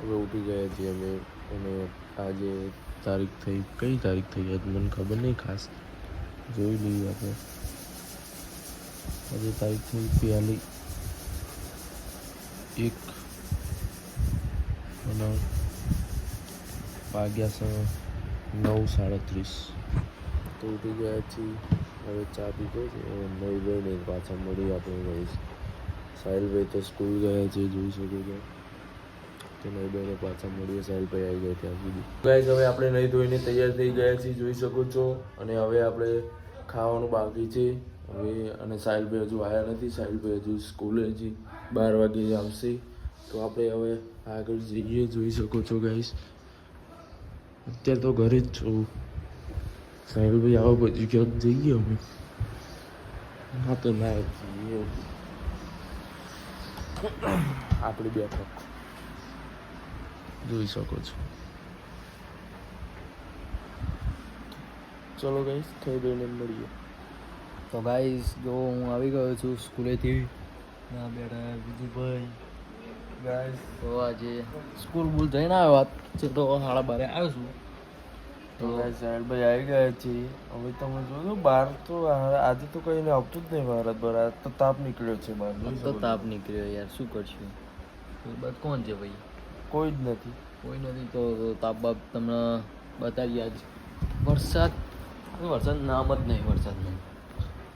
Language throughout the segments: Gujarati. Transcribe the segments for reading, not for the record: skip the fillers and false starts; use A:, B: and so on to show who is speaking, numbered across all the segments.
A: હવે ઉઠી ગયા છીએ અમે અને આજે તારીખ થઈ કઈ તારીખ થઈ આજ મને ખબર નહીં ખાસ જોઈ લઈએ આપણે આજે તારીખ થઈ પહેલી 1 અને વાગ્યા 9:37 તો ઉઠી ગયા છીએ હવે ચા પીધો છે નહીં પાછા મળી આપણે રહીશ સાહિલભાઈ તો સ્કૂલ ગયા છે જોઈ શકો છો તો નહીં પાછા મળીએ સાહિલભાઈ આવી ગયા ત્યાં સુધી ગાઈસ હવે આપણે નહીં ધોઈને તૈયાર થઈ ગયા છીએ જોઈ શકો છો અને હવે આપણે ખાવાનું બાકી છે હવે અને સાહિલભાઈ હજુ આવ્યા નથી સાહિલભાઈ હજુ સ્કૂલે છે 12 વાગે આવશે તો આપણે હવે આગળ જઈએ જોઈ શકો છો ગાઈસ અત્યારે તો ઘરે જ છું સાહિલભાઈ આવો પછી ક્યાંક જઈએ અમે હા તો ના જઈએ આપણે બેઠક જોઈ શકો છો ચલો ગાઈસ થઈ દઈને મળીએ
B: તો ગાઈસ જો હું આવી ગયો છું સ્કૂલેથી ના બેઠા બીજું ભાઈ ગાઈસ તો આજે સ્કૂલ બુલ જઈને આવ્યો છે તો 12:30 આવ્યો છું
A: તો ગાઈસ સાહિલભાઈ આવી ગયા છે હવે તમે જોજો બહાર તો આજે તો કઈને આવતું જ નહીં ભારત બહાર આજ તો તાપ નીકળ્યો છે બહાર
B: તો તાપ નીકળ્યો યાર શું કરશું બાદ કોણ છે ભાઈ
A: કોઈ જ નથી
B: તો તાપ બાપ તમને બતાવીએ આજ વરસાદ નામ જ નહીં વરસાદનું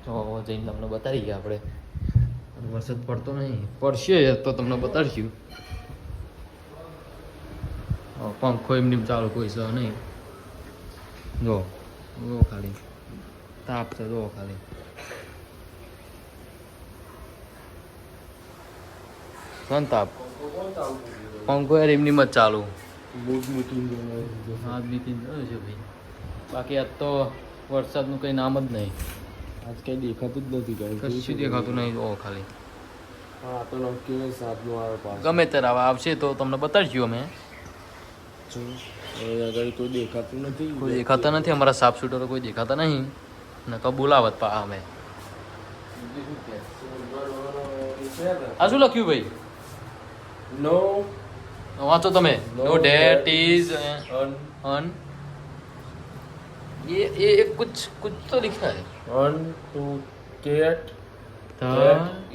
B: તો જઈને તમને બતાવીએ આપણે વરસાદ પડતો નહીં પડશે તો તમને બતાડશું પંખો એમની ચાલુ કોઈ છે નહીં જો ખાલી તાપ છે જો ખાલી કોણ તાપ પંખો યાર એમની મત ચાલુ હા નીતિન છે ભાઈ બાકી આજ તો વરસાદનું કંઈ નામ જ નહીં
A: આજ કંઈ દેખાતું જ નથી
B: કશું દેખાતું નહીં ઓ ખાલી
A: હા તો નક્કી 7 આવે પાસ
B: ગમે ત્યારે આવશે તો તમને બતાડશું અમે
A: આગળ કોઈ દેખાતું નથી
B: કોઈ દેખાતા નથી અમારા સાફ શૂટરો કોઈ દેખાતા નહીં નકા બોલાવત પા અમે આ શું લખ્યું ભાઈ
A: નો
B: વાંચો તમે નો ડેટ ઇઝ अन ये कुछ तो लिखा है
A: 1 2 cat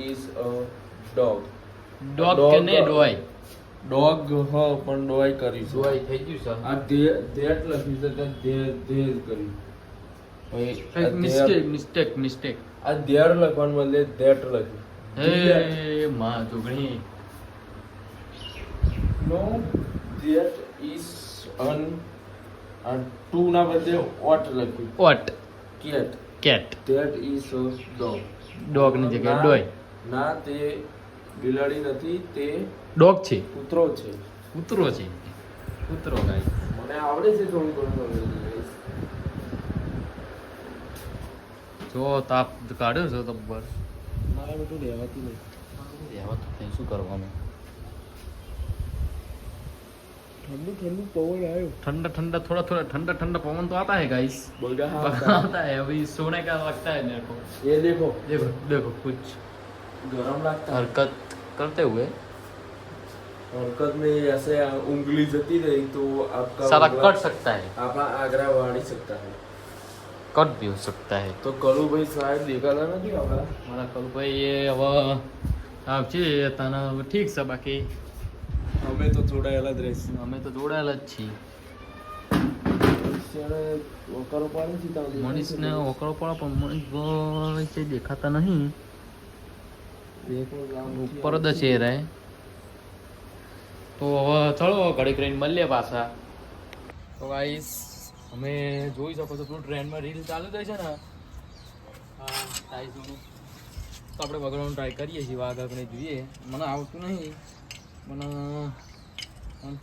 A: is a dog
B: કે નહીં ડોય
A: ડોગ હા પણ ડોય કરી છે
B: ડોય થઈ ગયું સર
A: આ ધેટ લખ્યું છે કે ધેર કર્યું
B: મિસ્ટેક
A: આ ધેર લખવાનું બદલે ધેટ લખ્યું
B: હે માં જોગણી
A: નો ધેટ ઇઝ અન and 2 ના બદલે ઓટ લખ્યું
B: what
A: cat that is a
B: dog ની જગ્યાએ ડોય
A: ના તે બિલાડી નથી તે
B: ડોગ છે
A: કૂતરો છે
B: કૂતરો ગાઈસ
A: મને આવડે છે થોડું ઘણું
B: જો તાપ કાઢ્યો છે તબ્બર
A: મારા બધું રહેવાતું નહીં
B: શું કરવાનું
A: ठंडू पवन आयो
B: ठंडा थोड़ा ठंडा पवन तो आता है गाइस आता है अभी सोने का लगता है मेरे को
A: ये देखो
B: कुछ
A: गरम लगता है
B: हरकत करते हुए
A: हरकत में ऐसे उंगली जती रही तो आपका
B: सारा कट सकता है
A: आपका आगरा वाड़ी सकता है
B: कट भी हो सकता है
A: तो कलू भाई शायद देखा था ना कि हमारा
B: मारा कलू भाई ये अब आप છે તને ઠીક છે બાકી
A: અમે તો જોડાયેલા જ રહીશું
B: અમે તો જોડાયેલા જ છીએ
A: ઓકરો પાડે છે
B: મનીષને ઓકરો પડે પણ મનીષભાઈ છે દેખાતા નહીં ઉપર જ છે રે તો હવે ચલો ઘડીક રહીને મળીએ પાછા તો ગાઈસ અમે જોઈ શકો છો ટ્રેનમાં રીલ ચાલુ થઈ છે ને હા ટાઈસનું તો આપણે વગાડવાનું ટ્રાય કરીએ છીએ આગળ જોઈએ મને આવતું નહીં મને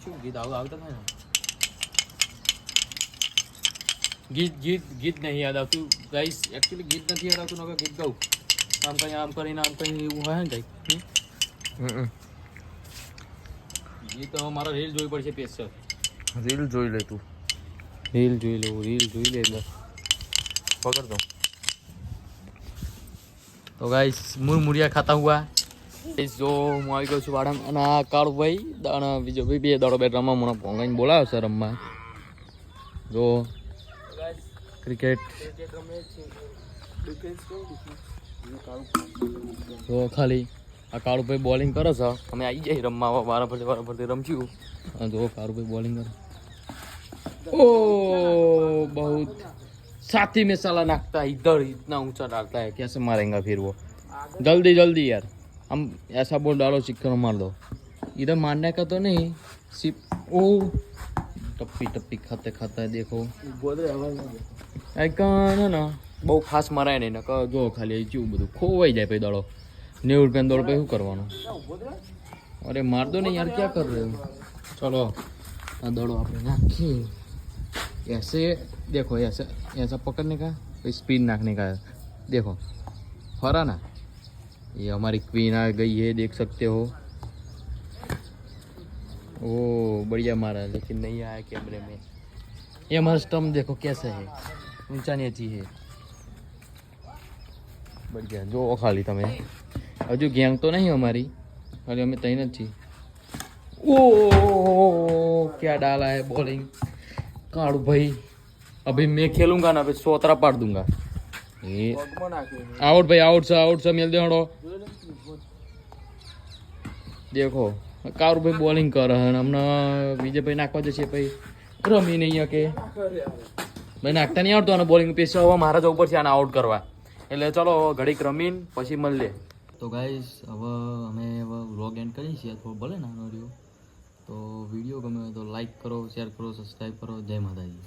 B: શું ગીત આવતા થાય ને ગીત નહીં યાદ આવતું ગાઈસ એકચ્યુઅલી ગીત નથી યાદ આવતું નકર ગીત ગાઉં આમ કરીને એવું હોય ને કંઈક ગીત મારા રીલ જોવી પડશે સ્પેશિયલ
A: રીલ જોઈ લે તું
B: રીલ જોઈ લે એટલે पकड़ दो तो गाइस मुरमुरिया खाता हुआ જો હું આવી ગયો છું વાડામાં અને આ કાળુભાઈ અને બીજો ભાઈ બે દાડો બેટ રમવા મને ભોંગાઈને બોલાવે છે રમવા. જો ક્રિકેટ જો ખાલી આ કાળુભાઈ બોલિંગ કરે છે. અમે આવી જાય રમવા વારા ફરતી રમશું. જો કાળુભાઈ બોલિંગ કરે. ओ बहुत साथी में साला नाकता है इधर इतना ऊंचा डालता है कैसे मारेगा फिर वो जल्दी जल्दी यार हम ऐसा बोल डालो चिक्कर मार दो इधर मारने का तो नहीं सिर्फ ओ टप्पी टप्पी खाते खाता है देखो है ना બહુ ખાસ મરાય નહીં ને જો ખાલી ચીવું બધું ખોવાઈ જાય પછી દડો 90 રૂપિયા દડો પછી શું કરવાનું અરે માર દો ને યાર ક્યાં કર રહે ચલો આ દડો આપણે નાખીએ ऐसे देखो ऐसा ऐसा पकड़ने का फिर स्पिन नाखने का देखो फरा ना ये हमारी क्वीन आ गई है देख सकते हो ओ बढ़िया मारा लेकिन नहीं आया कैमरे में ये हमारा स्टम्प देखो कैसा है ऊंचा नीची है बढ़िया जो खाली તમે હજુ ગેંગ તો નહીં અમારી ખાલી અમે તઈ નથી ओ क्या डाला है बॉलिंग काड़ू भाई अभी मैं खेलूंगा ना अभी सोतरा पाट दूंगा ये आउट भाई आउट से मिल दे देखो काड़ू भाई बॉलिंग कर रहा है हमने विजय भाई नाखवा जैसे भाई रमी नहीं है के भाई नाखता नहीं आवड़तो बॉलिंग पे हवा महाराज ऊपर से आना आउट करवा એટલે ચલો ઘડીક રમીન પછી મળીએ. તો ગાઈસ હવે અમે વ્લોગ એન્ડ કરીએ છીએ થોડો ભલે નાનો રહ્યો તો વિડીયો ગમે તો લાઈક કરો શેર કરો સબસ્ક્રાઈબ કરો. જય માતાજી.